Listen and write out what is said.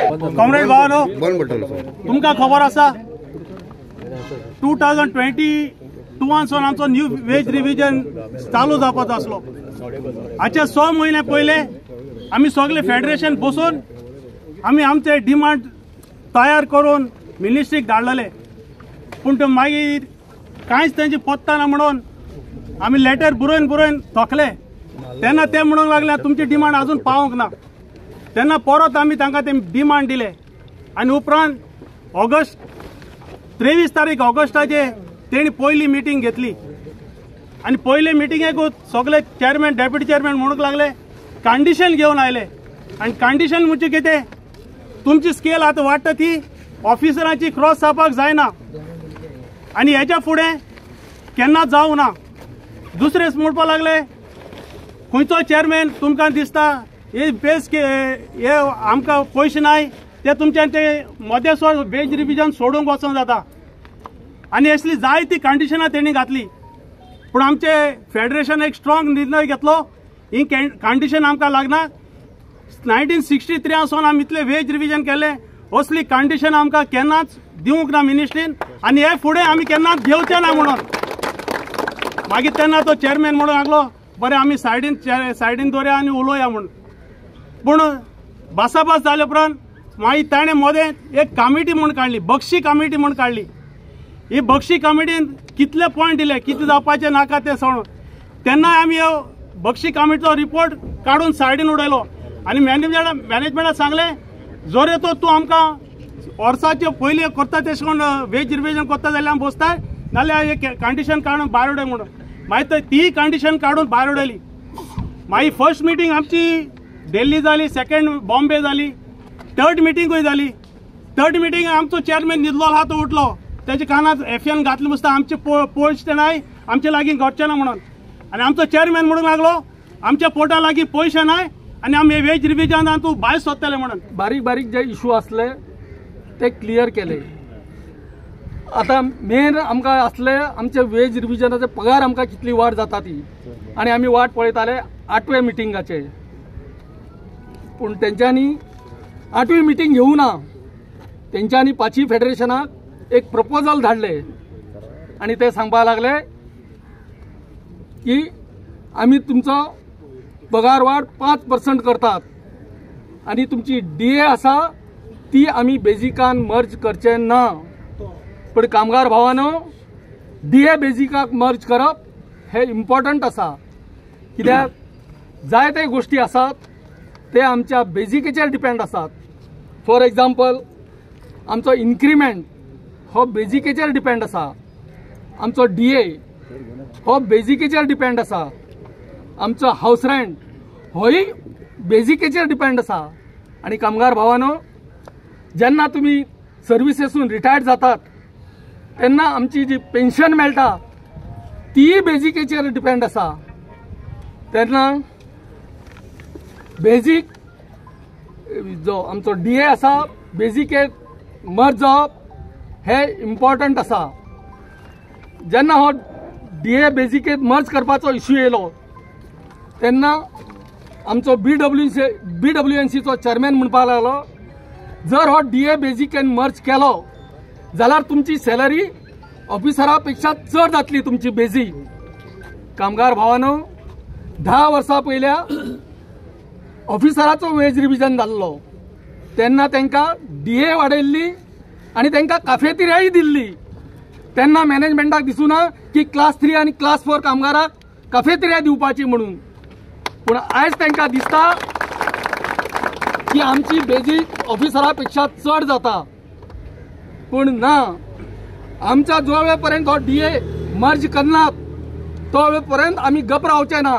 Comrade भावानो, तुमका खबर आसा 2022 वासून आमचो न्यू वेज रिव्हिजन चालू जावपाचो आसलो। हाचे 6 म्हयने पयले आमी सगळे फेडरेशन बसून आमी आमचे डिमांड तयार करून मिनिस्ट्रीक धाडलेले, पूण ते मागीर कांयच तेंची पत्ता ना म्हणून आमी लेटर बरोवन थकले। तेन्ना ते म्हणूंक लागले तुमची डिमांड अजून पावूंक ना। तेन्ना परत आमी तांकां ते डिमांड दिले आनी उपरांत 23 तारीख ऑगस्टाचे तेणी पयली मिटींग घेतली आनी पयले मिटींगेकूच सगळे चेअरमॅन डेप्युटी चेअरमॅन म्हणूंक लागले कंडिशन घेवन आयले। आनी कंडिशन म्हणजे कितें, तुमची स्केल आतां वाडटा ती ऑफिसरांची क्रॉस जावपाक जायना आनी हेच्या फुडें केन्ना जावं ना। दुसरे म्हणपाक लागले खंयचो चेअरमॅन तुमकां दिसता हे बेस हे आमकां पयशे नाय ते तुमच्यान ते मदेसो वेज रिव्हिजन सोडूंक वचोंक जाता आनी असली जायती कंडिशनां तेणी घातली। पूण आमचे फेडरेशन एक स्ट्रॉंग निर्णय घेतलो, ही कंडिशन आमकां लागना। 1963 पासून आमी इतले वेज रिव्हिजन केले, असली कंडिशन आमकां केन्नाच दिवंक ना मिनिस्ट्रीन आनी हे फुडें आमी केन्नाच घेवचे ना म्हणून। मागीर तेन्ना तो चेअरमॅन म्हणूंक लागलो बरें आमी सायडीन दवरया आनी उलोवया म्हणून। पूण भासाभास जाले उपरांत मागीर ताणें मदें एक कमिटी म्हूण काडली, बक्षी कमिटी म्हूण काडली। ही बक्षी कमिटीन कितले पॉयंट दिले, कितें जावपाचें नाका तें सांगून तेन्ना आमी बक्षी कमिटीचो रिपोर्ट काडून सायडीन उडयलो आनी मॅनेजमेंटाक सांगलें जर तो तूं आमकां वर्साचे पयलीं करता तशें करून वेज रिव्हिजन करता जाल्यार आमी बसताय, नाल्यार हे कंडिशन काडून भायर उडय म्हणून। मागीर ती कंडिशन काडून भायर उडयली। मागीर फर्स्ट मिटींग आमची दिल्ली जाली, सेकंड बॉम्बे जाली, थर्ड मिटींगूय जाली। थर्ड मिटींग आमचो चेअरमॅन न्हिदलो आहा तो उठलो, त्याच्या कानात FN घातलें बसता आमचे पयशे नाय, आमचे लागीं घडचे ना म्हणून। आनी आमचो चेअरमॅन म्हणूंक लागलो आमच्या पोटा लागीं पयशे नाय आनी आमी वेज रिव्हिजनांतूं भायर सरतले म्हणून। बारीक बारीक जे इशू असले ते क्लियर केले। आता मेन आमकां असले आमचे वेज रिव्हिजनाचे पगार आमकां कितली वाड जाता ती आनी आमी वाट पळयताले 8वे मिटींगाचे, पूण तेंच्यांनी 8वी मिटींग घेवूं ना। तेंच्यांनी 5वी फेडरेशनाक एक प्रपोजल धाडले आनी ते सांगपाक लागले की आमी तुमचो पगार वाड 5% करतात आनी तुमची DA आसा ती आमी बेजिकान मर्ज करचे ना। पण कामगार भावानो, DA बेजिकाक मर्ज करप हे इम्पॉर्टंट आसा, कित्याक जायते गोष्टी आसात ते आमच्या बेजिकेचेर डिपेंड आसात। फॉर एग्जाम्पल आमचो इन्क्रिमेंट हो बेजिकेचेर डिपेंड आसा, आमचो DA हो बेजिकेचेर डिपेंड आसा, आमचो हाऊस रेंट होय बेजिकेचेर डिपेंड आसा। आनी कामगार भावानो, जेन्ना तुमी सर्विसेसून रिटायर्ड जातात तेन्ना आमची जी पेन्शन मेळटा ती बेजिकेचेर डिपेंड आसा। तेन्ना बेजीक जो आमचो DA आसा बेजिकेट मर्ज जावप हे इम्पॉर्टंट आसा। जेन्ना हो DA बेजिकेट मर्ज करपाचो इश्यू येयलो तेन्ना आमचो BWNC चो चेअरमॅन म्हणपाक लागलो जर हो DA बेजिकेन मर्ज केलो जाल्यार तुमची सॅलरी ऑफिसरा पेक्षा चड जातली तुमची बेजीक। कामगार भावानो, 10 वर्सां पयल्या ऑफिसराचो वेज रिव्हिजन जाल्लो तेन्ना तांकां DA वाडयल्ली आनी तांकां काफेतेरियाय दिल्ली। तेन्ना मॅनेजमेंटाक दिसूना की क्लास 3 आनी क्लास 4 कामगाराक काफेतेरिया दिवपाची म्हणून, पूण आयज तांकां दिसता की आमची बेजीक ऑफिसरा पेक्षा चड जाता। पूण ना, आमच्या जो वेळ पर्यंत हो DA मर्ज करनात तो वेळ पर्यंत आमी गप रावचे ना।